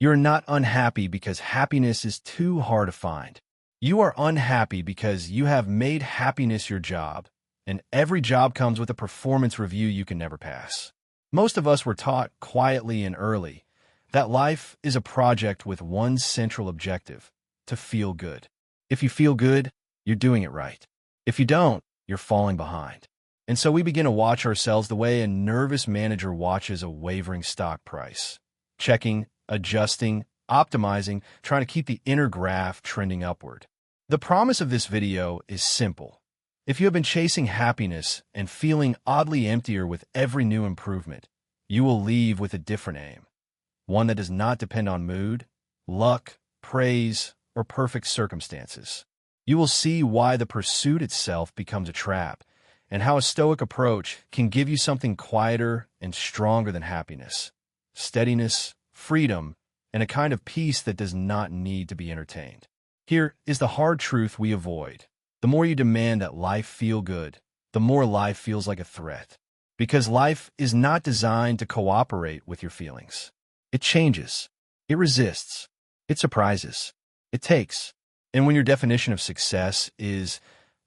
You're not unhappy because happiness is too hard to find. You are unhappy because you have made happiness your job, and every job comes with a performance review you can never pass. Most of us were taught quietly and early that life is a project with one central objective: to feel good. If you feel good, you're doing it right. If you don't, you're falling behind. And so we begin to watch ourselves the way a nervous manager watches a wavering stock price, checking, adjusting, optimizing, trying to keep the inner graph trending upward. The promise of this video is simple. If you have been chasing happiness and feeling oddly emptier with every new improvement, you will leave with a different aim. One that does not depend on mood, luck, praise, or perfect circumstances. You will see why the pursuit itself becomes a trap, and how a Stoic approach can give you something quieter and stronger than happiness: steadiness, freedom, and a kind of peace that does not need to be entertained. Here is the hard truth we avoid. The more you demand that life feel good, the more life feels like a threat. Because life is not designed to cooperate with your feelings. It changes. It resists. It surprises. It takes. And when your definition of success is,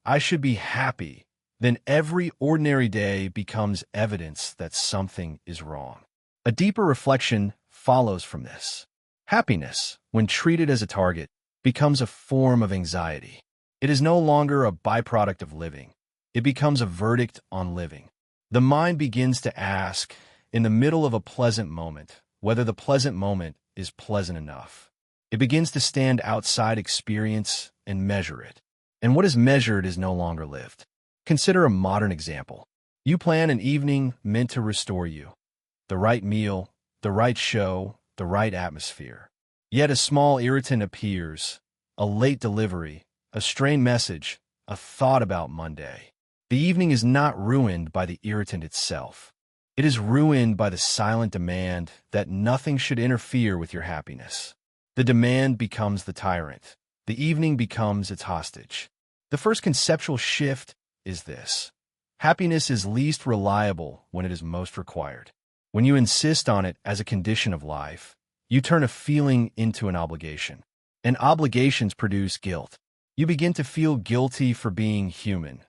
"I should be happy," then every ordinary day becomes evidence that something is wrong. A deeper reflection follows from this. Happiness, when treated as a target, becomes a form of anxiety. It is no longer a byproduct of living. It becomes a verdict on living. The mind begins to ask, in the middle of a pleasant moment, whether the pleasant moment is pleasant enough. It begins to stand outside experience and measure it. And what is measured is no longer lived. Consider a modern example. You plan an evening meant to restore you. The right meal, the right show, the right atmosphere. Yet a small irritant appears, a late delivery, a strained message, a thought about Monday. The evening is not ruined by the irritant itself. It is ruined by the silent demand that nothing should interfere with your happiness. The demand becomes the tyrant. The evening becomes its hostage. The first conceptual shift is this: happiness is least reliable when it is most required. When you insist on it as a condition of life, you turn a feeling into an obligation. And obligations produce guilt. You begin to feel guilty for being human,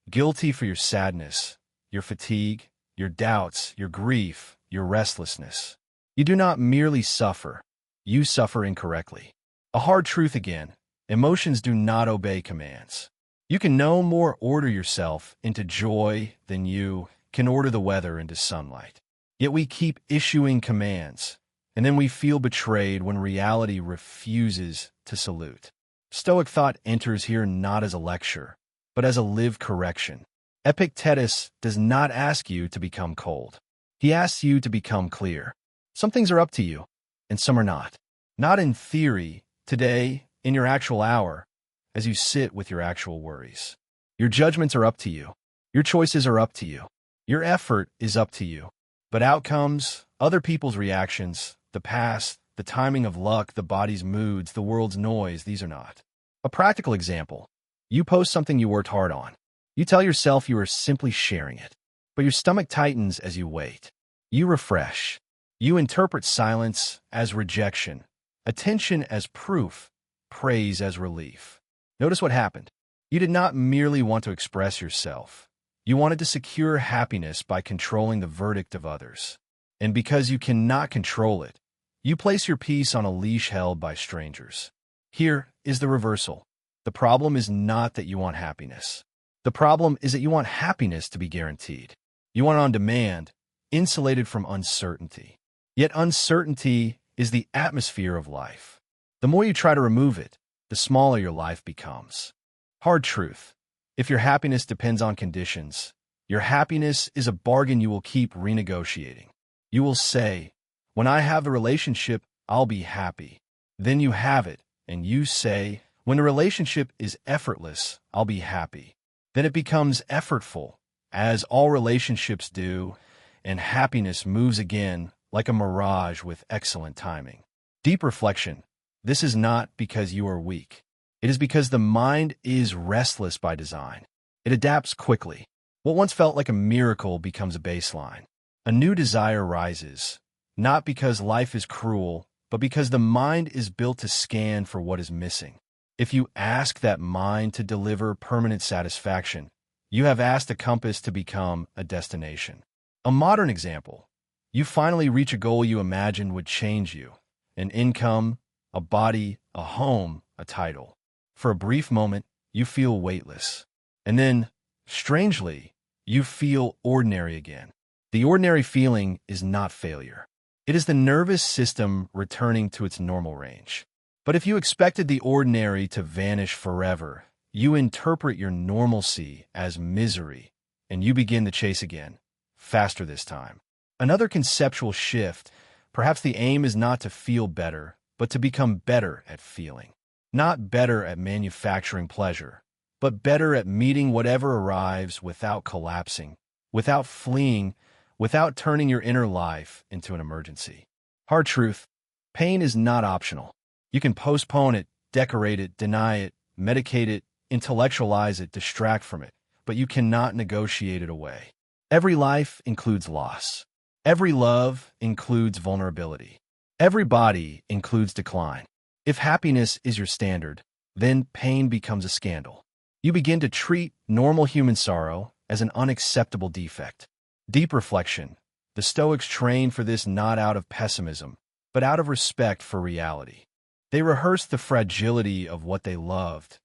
guilty for your sadness, your fatigue, your doubts, your grief, your restlessness. You do not merely suffer, you suffer incorrectly. A hard truth again: emotions do not obey commands. You can no more order yourself into joy than you can order the weather into sunlight. Yet we keep issuing commands, and then we feel betrayed when reality refuses to salute. Stoic thought enters here not as a lecture, but as a lived correction. Epictetus does not ask you to become cold. He asks you to become clear. Some things are up to you, and some are not. Not in theory, today, in your actual hour, as you sit with your actual worries. Your judgments are up to you. Your choices are up to you. Your effort is up to you. But outcomes, other people's reactions, the past, the timing of luck, the body's moods, the world's noise, these are not. A practical example: you post something you worked hard on. You tell yourself you are simply sharing it, but your stomach tightens as you wait. You refresh. You interpret silence as rejection, attention as proof, praise as relief. Notice what happened. You did not merely want to express yourself. You wanted to secure happiness by controlling the verdict of others. And because you cannot control it, you place your peace on a leash held by strangers. Here is the reversal. The problem is not that you want happiness. The problem is that you want happiness to be guaranteed. You want it on demand, insulated from uncertainty. Yet uncertainty is the atmosphere of life. The more you try to remove it, the smaller your life becomes. Hard truth: if your happiness depends on conditions, your happiness is a bargain you will keep renegotiating. You will say, "When I have the relationship, I'll be happy." Then you have it, and you say, "When the relationship is effortless, I'll be happy." Then it becomes effortful, as all relationships do, and happiness moves again like a mirage with excellent timing. Deep reflection: this is not because you are weak. It is because the mind is restless by design. It adapts quickly. What once felt like a miracle becomes a baseline. A new desire rises, not because life is cruel, but because the mind is built to scan for what is missing. If you ask that mind to deliver permanent satisfaction, you have asked a compass to become a destination. A modern example: you finally reach a goal you imagined would change you. An income, a body, a home, a title. For a brief moment, you feel weightless. And then, strangely, you feel ordinary again. The ordinary feeling is not failure. It is the nervous system returning to its normal range. But if you expected the ordinary to vanish forever, you interpret your normalcy as misery, and you begin the chase again, faster this time. Another conceptual shift: perhaps the aim is not to feel better, but to become better at feeling. Not better at manufacturing pleasure, but better at meeting whatever arrives without collapsing, without fleeing, without turning your inner life into an emergency. Hard truth: pain is not optional. You can postpone it, decorate it, deny it, medicate it, intellectualize it, distract from it, but you cannot negotiate it away. Every life includes loss. Every love includes vulnerability. Every body includes decline. If happiness is your standard, then pain becomes a scandal. You begin to treat normal human sorrow as an unacceptable defect. Deep reflection: the Stoics trained for this not out of pessimism, but out of respect for reality. They rehearsed the fragility of what they loved,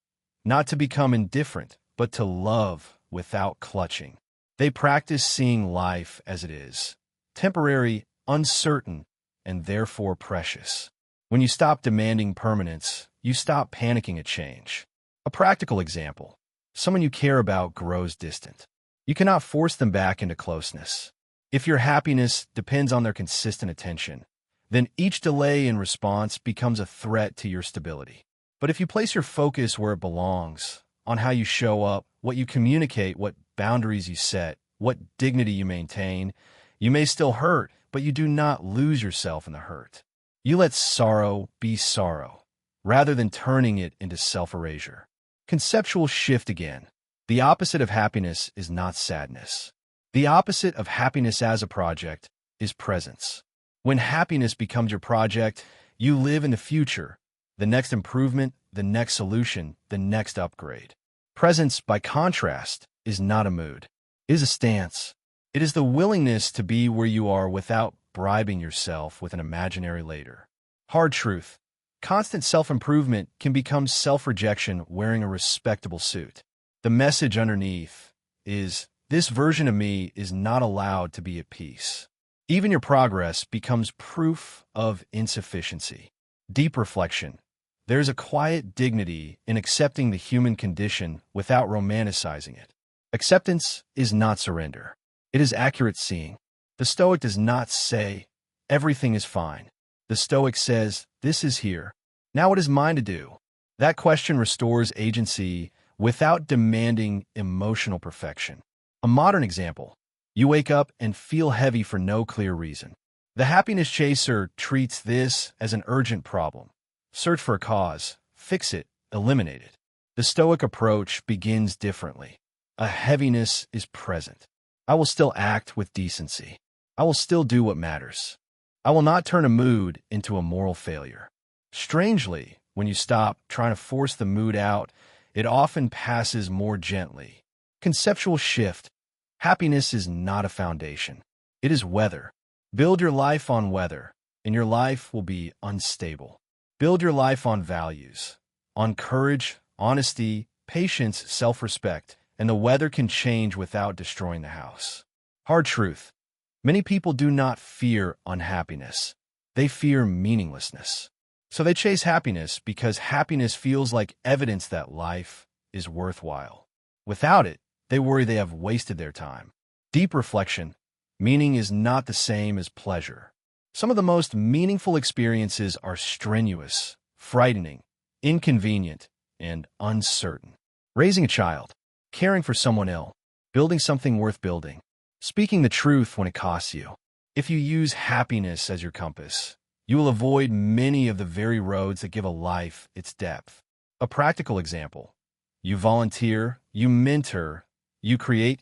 not to become indifferent, but to love without clutching. They practiced seeing life as it is: temporary, uncertain, and therefore precious. When you stop demanding permanence, you stop panicking at change. A practical example: someone you care about grows distant. You cannot force them back into closeness. If your happiness depends on their consistent attention, then each delay in response becomes a threat to your stability. But if you place your focus where it belongs, on how you show up, what you communicate, what boundaries you set, what dignity you maintain, you may still hurt, but you do not lose yourself in the hurt. You let sorrow be sorrow, rather than turning it into self-erasure. Conceptual shift again: the opposite of happiness is not sadness. The opposite of happiness as a project is presence. When happiness becomes your project, you live in the future, the next improvement, the next solution, the next upgrade. Presence, by contrast, is not a mood. It is a stance. It is the willingness to be where you are without bribing yourself with an imaginary later. Hard truth: constant self-improvement can become self-rejection wearing a respectable suit. The message underneath is: this version of me is not allowed to be at peace. Even your progress becomes proof of insufficiency. Deep reflection: there's a quiet dignity in accepting the human condition without romanticizing it. Acceptance is not surrender. It is accurate seeing. The Stoic does not say, everything is fine. The Stoic says, this is here. Now what is mine to do? That question restores agency without demanding emotional perfection. A modern example: you wake up and feel heavy for no clear reason. The happiness chaser treats this as an urgent problem. Search for a cause, fix it, eliminate it. The Stoic approach begins differently. A heaviness is present. I will still act with decency. I will still do what matters. I will not turn a mood into a moral failure. Strangely, when you stop trying to force the mood out, it often passes more gently. Conceptual shift: happiness is not a foundation. It is weather. Build your life on weather, and your life will be unstable. Build your life on values, on courage, honesty, patience, self-respect, and the weather can change without destroying the house. Hard truth: many people do not fear unhappiness. They fear meaninglessness. So they chase happiness because happiness feels like evidence that life is worthwhile. Without it, they worry they have wasted their time. Deep reflection: meaning is not the same as pleasure. Some of the most meaningful experiences are strenuous, frightening, inconvenient, and uncertain. Raising a child, caring for someone ill, building something worth building, speaking the truth when it costs you. If you use happiness as your compass, you will avoid many of the very roads that give a life its depth. A practical example: you volunteer, you mentor, you create,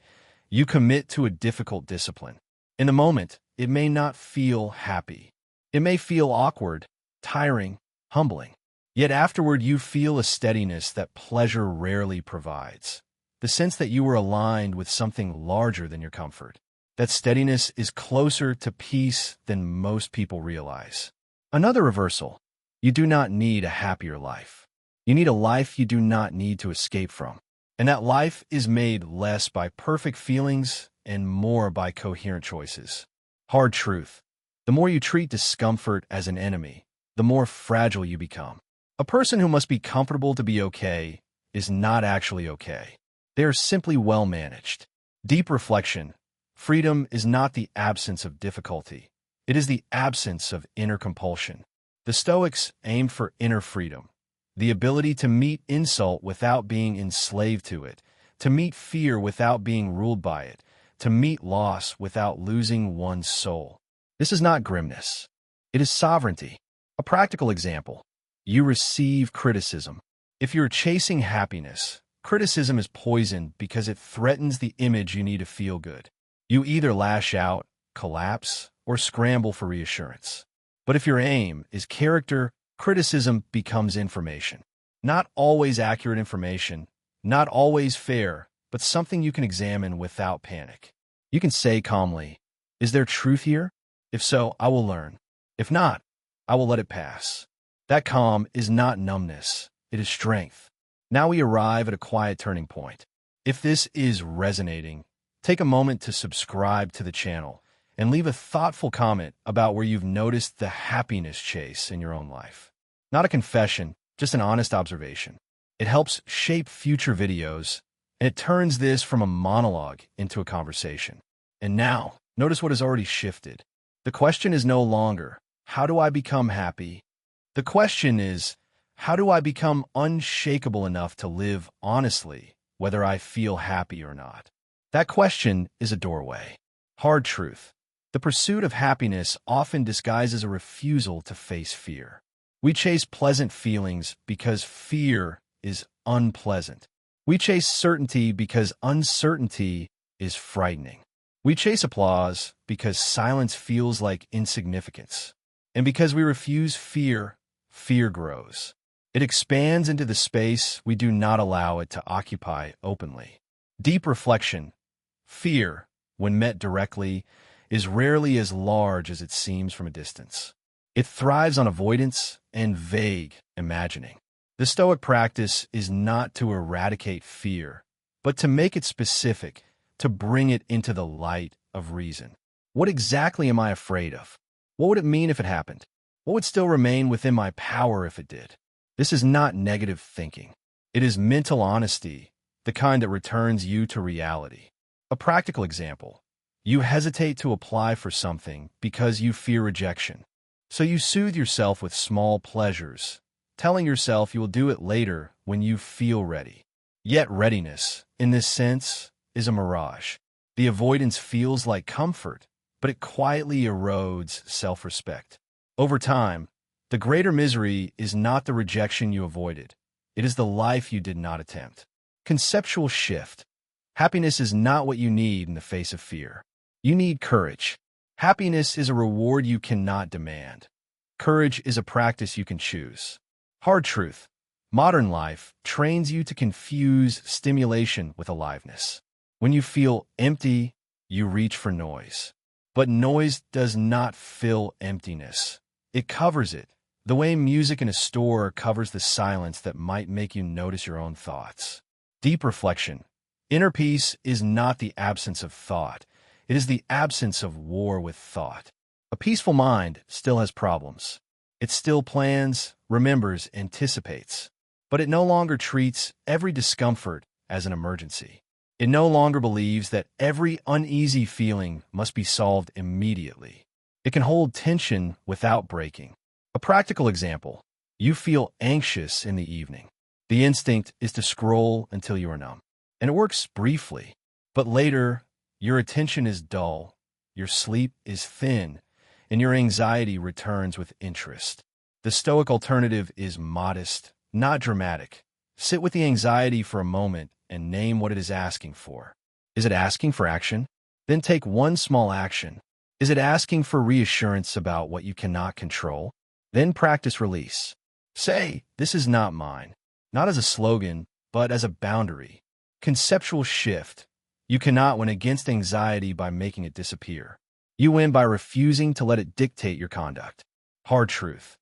you commit to a difficult discipline. In the moment, it may not feel happy. It may feel awkward, tiring, humbling. Yet afterward you feel a steadiness that pleasure rarely provides. The sense that you were aligned with something larger than your comfort. That steadiness is closer to peace than most people realize. Another reversal. You do not need a happier life. You need a life you do not need to escape from. And that life is made less by perfect feelings and more by coherent choices. Hard truth. The more you treat discomfort as an enemy, the more fragile you become. A person who must be comfortable to be okay is not actually okay. They are simply well managed. Deep reflection. Freedom is not the absence of difficulty. It is the absence of inner compulsion. The Stoics aimed for inner freedom, the ability to meet insult without being enslaved to it, to meet fear without being ruled by it, to meet loss without losing one's soul. This is not grimness. It is sovereignty. A practical example. You receive criticism. If you're chasing happiness, criticism is poison because it threatens the image you need to feel good. You either lash out, collapse, or scramble for reassurance. But if your aim is character, criticism becomes information. Not always accurate information, not always fair, but something you can examine without panic. You can say calmly, "Is there truth here? If so, I will learn. If not, I will let it pass." That calm is not numbness, it is strength. Now we arrive at a quiet turning point. If this is resonating, take a moment to subscribe to the channel and leave a thoughtful comment about where you've noticed the happiness chase in your own life. Not a confession, just an honest observation. It helps shape future videos, and it turns this from a monologue into a conversation. And now, notice what has already shifted. The question is no longer, how do I become happy? The question is, how do I become unshakable enough to live honestly, whether I feel happy or not? That question is a doorway. Hard truth. The pursuit of happiness often disguises a refusal to face fear. We chase pleasant feelings because fear is unpleasant. We chase certainty because uncertainty is frightening. We chase applause because silence feels like insignificance. And because we refuse fear, fear grows. It expands into the space we do not allow it to occupy openly. Deep reflection. Fear, when met directly, is rarely as large as it seems from a distance. It thrives on avoidance and vague imagining. The Stoic practice is not to eradicate fear, but to make it specific, to bring it into the light of reason. What exactly am I afraid of? What would it mean if it happened? What would still remain within my power if it did? This is not negative thinking. It is mental honesty, the kind that returns you to reality. A practical example. You hesitate to apply for something because you fear rejection. So you soothe yourself with small pleasures, telling yourself you will do it later when you feel ready. Yet readiness, in this sense, is a mirage. The avoidance feels like comfort, but it quietly erodes self-respect. Over time, the greater misery is not the rejection you avoided. It is the life you did not attempt. Conceptual shift. Happiness is not what you need in the face of fear. You need courage. Happiness is a reward you cannot demand. Courage is a practice you can choose. Hard truth. Modern life trains you to confuse stimulation with aliveness. When you feel empty, you reach for noise. But noise does not fill emptiness. It covers it, the way music in a store covers the silence that might make you notice your own thoughts. Deep reflection. Inner peace is not the absence of thought. It is the absence of war with thought. A peaceful mind still has problems. It still plans, remembers, anticipates. But it no longer treats every discomfort as an emergency. It no longer believes that every uneasy feeling must be solved immediately. It can hold tension without breaking. A practical example. You feel anxious in the evening. The instinct is to scroll until you are numb. And it works briefly. But later, your attention is dull, your sleep is thin, and your anxiety returns with interest. The Stoic alternative is modest, not dramatic. Sit with the anxiety for a moment and name what it is asking for. Is it asking for action? Then take one small action. Is it asking for reassurance about what you cannot control? Then practice release. Say, "This is not mine," not as a slogan, but as a boundary. Conceptual shift. You cannot win against anxiety by making it disappear. You win by refusing to let it dictate your conduct. Hard truth.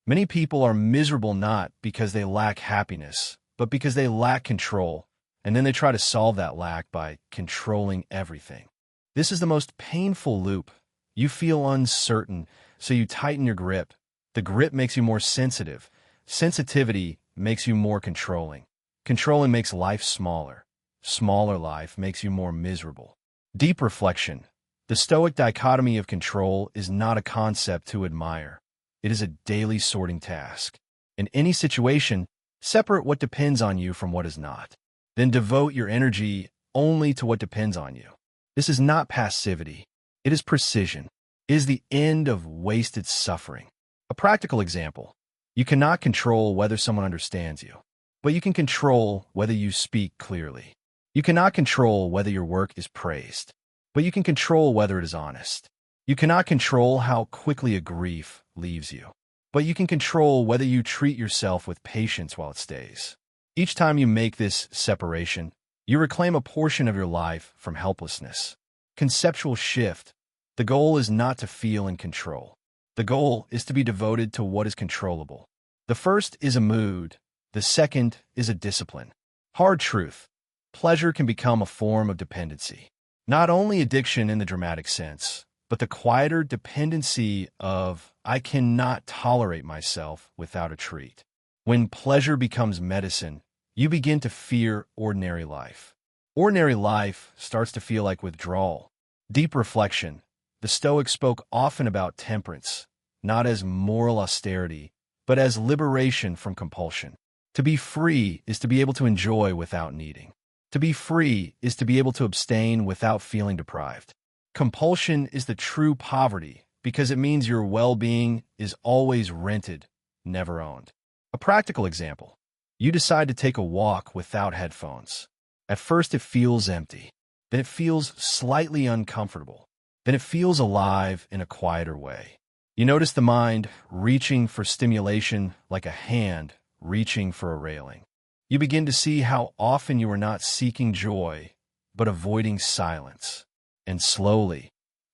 Many people are miserable not because they lack happiness, but because they lack control, and then they try to solve that lack by controlling everything. This is the most painful loop. You feel uncertain, so you tighten your grip. The grip makes you more sensitive. Sensitivity makes you more controlling. Controlling makes life smaller. Smaller life makes you more miserable. Deep reflection. The Stoic dichotomy of control is not a concept to admire. It is a daily sorting task. In any situation, separate what depends on you from what is not. Then devote your energy only to what depends on you. This is not passivity. It is precision. It is the end of wasted suffering. A practical example. You cannot control whether someone understands you, but you can control whether you speak clearly. You cannot control whether your work is praised, but you can control whether it is honest. You cannot control how quickly a grief leaves you, but you can control whether you treat yourself with patience while it stays. Each time you make this separation, you reclaim a portion of your life from helplessness. Conceptual shift. The goal is not to feel in control. The goal is to be devoted to what is controllable. The first is a mood. The second is a discipline. Hard truth. Pleasure can become a form of dependency. Not only addiction in the dramatic sense, but the quieter dependency of, "I cannot tolerate myself without a treat." When pleasure becomes medicine, you begin to fear ordinary life. Ordinary life starts to feel like withdrawal. Deep reflection. The Stoics spoke often about temperance, not as moral austerity, but as liberation from compulsion. To be free is to be able to enjoy without needing. To be free is to be able to abstain without feeling deprived. Compulsion is the true poverty because it means your well-being is always rented, never owned. A practical example. You decide to take a walk without headphones. At first it feels empty. Then it feels slightly uncomfortable. Then it feels alive in a quieter way. You notice the mind reaching for stimulation like a hand reaching for a railing. You begin to see how often you are not seeking joy, but avoiding silence. And slowly,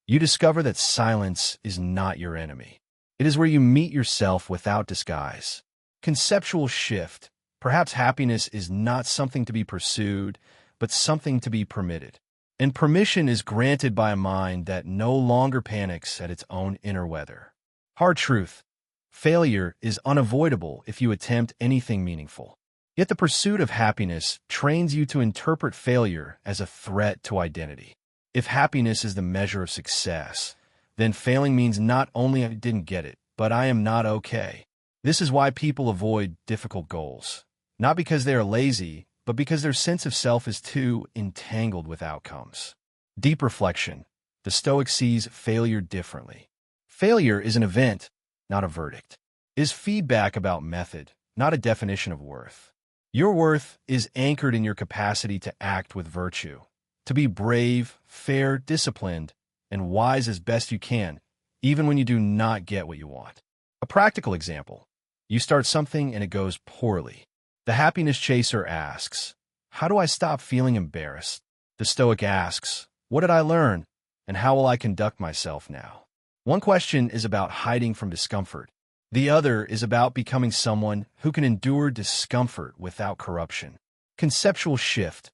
you discover that silence is not your enemy. It is where you meet yourself without disguise. Conceptual shift. Perhaps happiness is not something to be pursued, but something to be permitted. And permission is granted by a mind that no longer panics at its own inner weather. Hard truth. Failure is unavoidable if you attempt anything meaningful. Yet the pursuit of happiness trains you to interpret failure as a threat to identity. If happiness is the measure of success, then failing means not only I didn't get it, but I am not okay. This is why people avoid difficult goals. Not because they are lazy, but because their sense of self is too entangled with outcomes. Deep reflection. The Stoic sees failure differently. Failure is an event, not a verdict. It is feedback about method, not a definition of worth. Your worth is anchored in your capacity to act with virtue, to be brave, fair, disciplined, and wise as best you can, even when you do not get what you want. A practical example. You start something and it goes poorly. The happiness chaser asks, "How do I stop feeling embarrassed?" The Stoic asks, "What did I learn? And how will I conduct myself now?" One question is about hiding from discomfort. The other is about becoming someone who can endure discomfort without corruption. Conceptual shift.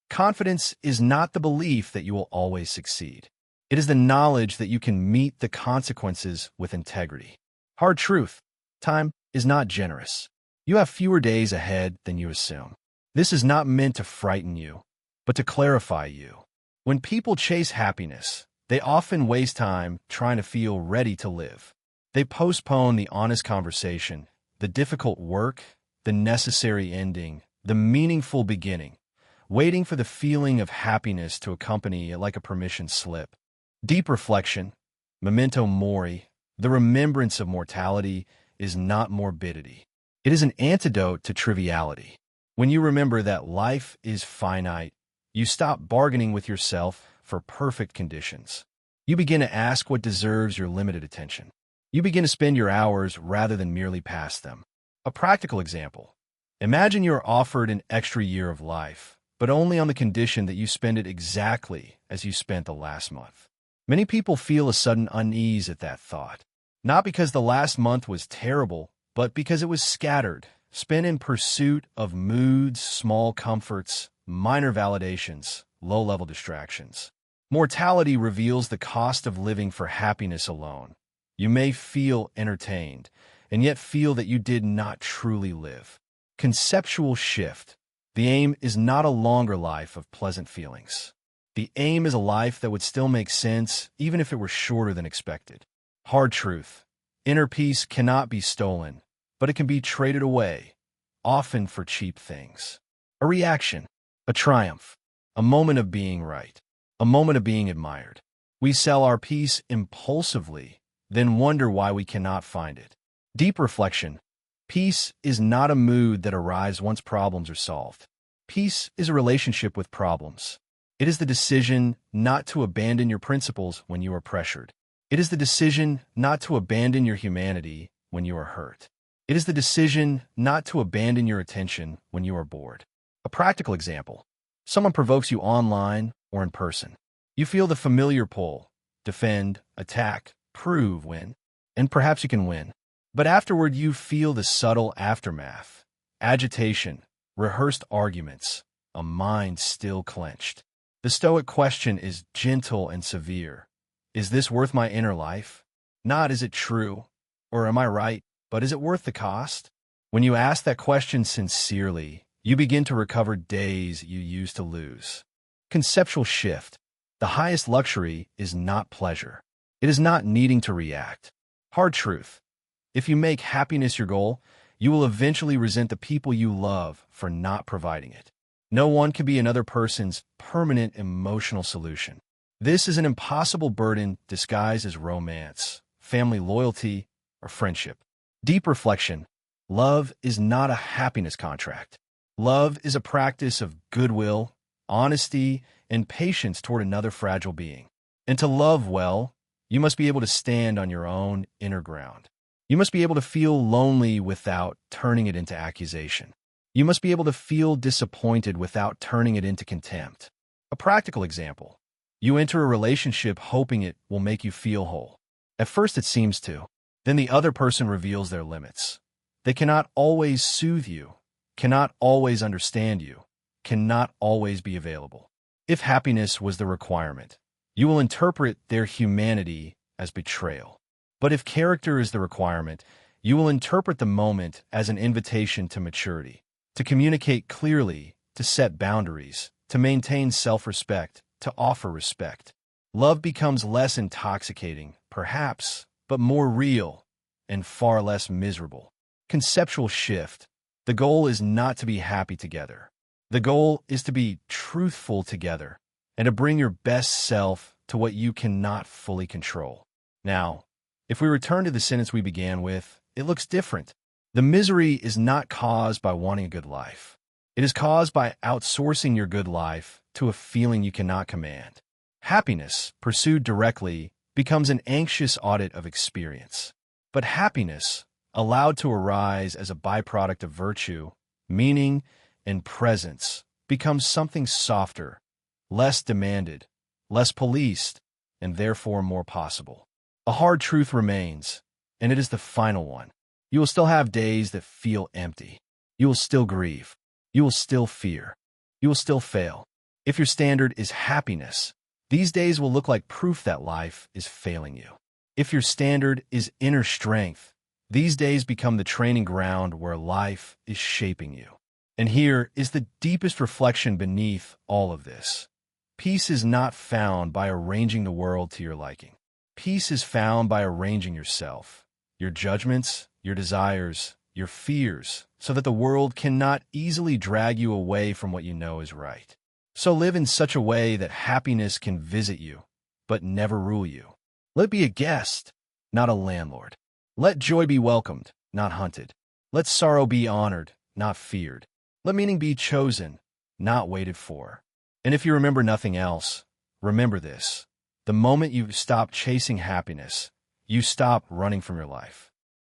Confidence is not the belief that you will always succeed. It is the knowledge that you can meet the consequences with integrity. Hard truth. Time is not generous. You have fewer days ahead than you assume. This is not meant to frighten you, but to clarify you. When people chase happiness, they often waste time trying to feel ready to live. They postpone the honest conversation, the difficult work, the necessary ending, the meaningful beginning, waiting for the feeling of happiness to accompany it like a permission slip. Deep reflection, memento mori, the remembrance of mortality, is not morbidity. It is an antidote to triviality. When you remember that life is finite, you stop bargaining with yourself for perfect conditions. You begin to ask what deserves your limited attention. You begin to spend your hours rather than merely pass them. A practical example. Imagine you're offered an extra year of life, but only on the condition that you spend it exactly as you spent the last month. Many people feel a sudden unease at that thought. Not because the last month was terrible, but because it was scattered, spent in pursuit of moods, small comforts, minor validations, low-level distractions. Mortality reveals the cost of living for happiness alone. You may feel entertained, and yet feel that you did not truly live. Conceptual shift. The aim is not a longer life of pleasant feelings. The aim is a life that would still make sense even if it were shorter than expected. Hard truth. Inner peace cannot be stolen, but it can be traded away, often for cheap things. A reaction, a triumph, a moment of being right, a moment of being admired. We sell our peace impulsively, then wonder why we cannot find it. Deep reflection. Peace is not a mood that arrives once problems are solved. Peace is a relationship with problems. It is the decision not to abandon your principles when you are pressured. It is the decision not to abandon your humanity when you are hurt. It is the decision not to abandon your attention when you are bored. A practical example. Someone provokes you online or in person. You feel the familiar pull. Defend, attack, prove, win. And perhaps you can win. But afterward you feel the subtle aftermath. Agitation, rehearsed arguments, a mind still clenched. The Stoic question is gentle and severe. Is this worth my inner life? Not is it true, or am I right, but is it worth the cost? When you ask that question sincerely, you begin to recover days you used to lose. Conceptual shift. The highest luxury is not pleasure. It is not needing to react. Hard truth. If you make happiness your goal, you will eventually resent the people you love for not providing it. No one can be another person's permanent emotional solution. This is an impossible burden disguised as romance, family loyalty, or friendship. Deep reflection. Love is not a happiness contract. Love is a practice of goodwill, honesty, and patience toward another fragile being. And to love well, you must be able to stand on your own inner ground. You must be able to feel lonely without turning it into accusation. You must be able to feel disappointed without turning it into contempt. A practical example. You enter a relationship hoping it will make you feel whole. At first it seems to. Then the other person reveals their limits. They cannot always soothe you, cannot always understand you, cannot always be available. If happiness was the requirement, you will interpret their humanity as betrayal. But if character is the requirement, you will interpret the moment as an invitation to maturity, to communicate clearly, to set boundaries, to maintain self-respect, to offer respect. Love becomes less intoxicating, perhaps, but more real and far less miserable. Conceptual shift. The goal is not to be happy together. The goal is to be truthful together and to bring your best self to what you cannot fully control. Now, if we return to the sentence we began with, it looks different. The misery is not caused by wanting a good life. It is caused by outsourcing your good life to a feeling you cannot command. Happiness, pursued directly, becomes an anxious audit of experience. But happiness, allowed to arise as a byproduct of virtue, meaning, and presence, becomes something softer, less demanded, less policed, and therefore more possible. A hard truth remains, and it is the final one. You will still have days that feel empty. You will still grieve. You will still fear. You will still fail. If your standard is happiness, these days will look like proof that life is failing you. If your standard is inner strength, these days become the training ground where life is shaping you. And here is the deepest reflection beneath all of this. Peace is not found by arranging the world to your liking. Peace is found by arranging yourself, your judgments, your desires, your fears, so that the world cannot easily drag you away from what you know is right. So live in such a way that happiness can visit you, but never rule you. Let it be a guest, not a landlord. Let joy be welcomed, not hunted. Let sorrow be honored, not feared. Let meaning be chosen, not waited for. And if you remember nothing else, remember this. The moment you stop chasing happiness, You stop running from your life.